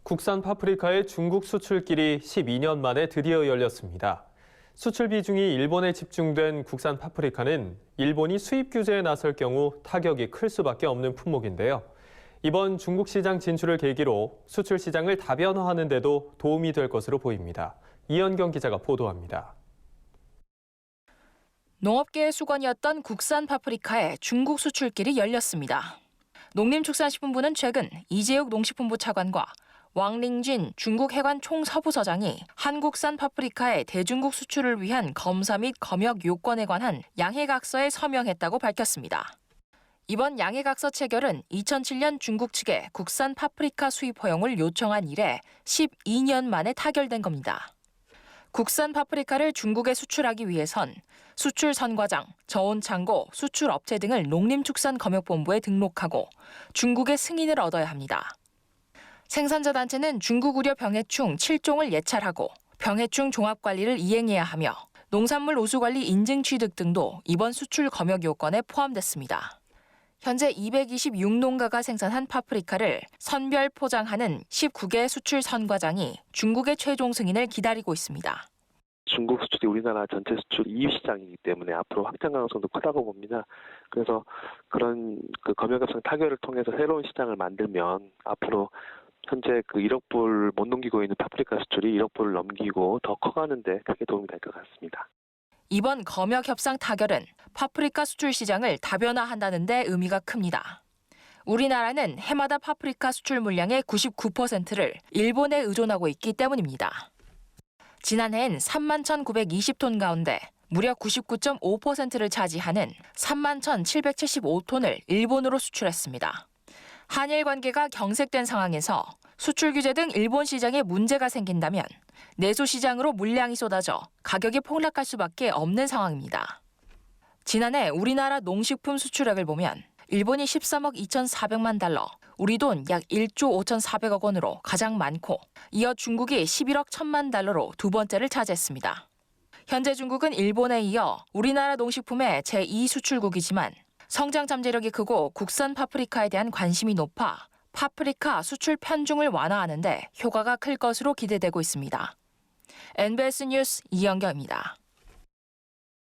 국산 파프리카의 중국 수출길이 12년 만에 드디어 열렸습니다. 수출 비중이 일본에 집중된 국산 파프리카는 일본이 수입 규제에 나설 경우 타격이 클 수밖에 없는 품목인데요. 이번 중국 시장 진출을 계기로 수출 시장을 다변화하는 데도 도움이 될 것으로 보입니다. 이현경 기자가 보도합니다. 농업계의 수건이었던 국산 파프리카의 중국 수출길이 열렸습니다. 농림축산식품부는 최근 이재욱 농식품부 차관과 왕링진 중국 해관 총서부서장이 한국산 파프리카의 대중국 수출을 위한 검사 및 검역 요건에 관한 양해각서에 서명했다고 밝혔습니다. 이번 양해각서 체결은 2007년 중국 측에 국산 파프리카 수입 허용을 요청한 이래 12년 만에 타결된 겁니다. 국산 파프리카를 중국에 수출하기 위해선 수출 선과장, 저온창고, 수출업체 등을 농림축산검역본부에 등록하고 중국의 승인을 얻어야 합니다. 생산자 단체는 중국 우려 병해충 7종을 예찰하고 병해충 종합관리를 이행해야 하며 농산물 우수관리 인증 취득 등도 이번 수출 검역 요건에 포함됐습니다. 현재 226농가가 생산한 파프리카를 선별 포장하는 19개 수출 선과장이 중국의 최종 승인을 기다리고 있습니다. 중국 수출이 우리나라 전체 수출 2위 시장이기 때문에 앞으로 확장 가능성도 크다고 봅니다. 그래서 그런 검역협상 타결을 통해서 새로운 시장을 만들면 앞으로 현재 1억 불 못 넘기고 있는 파프리카 수출이 1억 불을 넘기고 더 커가는 데 크게 도움이 될 것 같습니다. 이번 검역협상 타결은 파프리카 수출 시장을 다변화한다는 데 의미가 큽니다. 우리나라는 해마다 파프리카 수출 물량의 99%를 일본에 의존하고 있기 때문입니다. 지난해엔 31,920톤 가운데 무려 99.5%를 차지하는 31,775톤을 일본으로 수출했습니다. 한일 관계가 경색된 상황에서 수출 규제 등 일본 시장에 문제가 생긴다면 내수 시장으로 물량이 쏟아져 가격이 폭락할 수밖에 없는 상황입니다. 지난해 우리나라 농식품 수출액을 보면 일본이 13억 2,400만 달러, 우리 돈 약 1조 5,400억 원으로 가장 많고 이어 중국이 11억 1,000만 달러로 두 번째를 차지했습니다. 현재 중국은 일본에 이어 우리나라 농식품의 제2수출국이지만 성장 잠재력이 크고 국산 파프리카에 대한 관심이 높아 파프리카 수출 편중을 완화하는 데 효과가 클 것으로 기대되고 있습니다. NBS 뉴스 이현경입니다.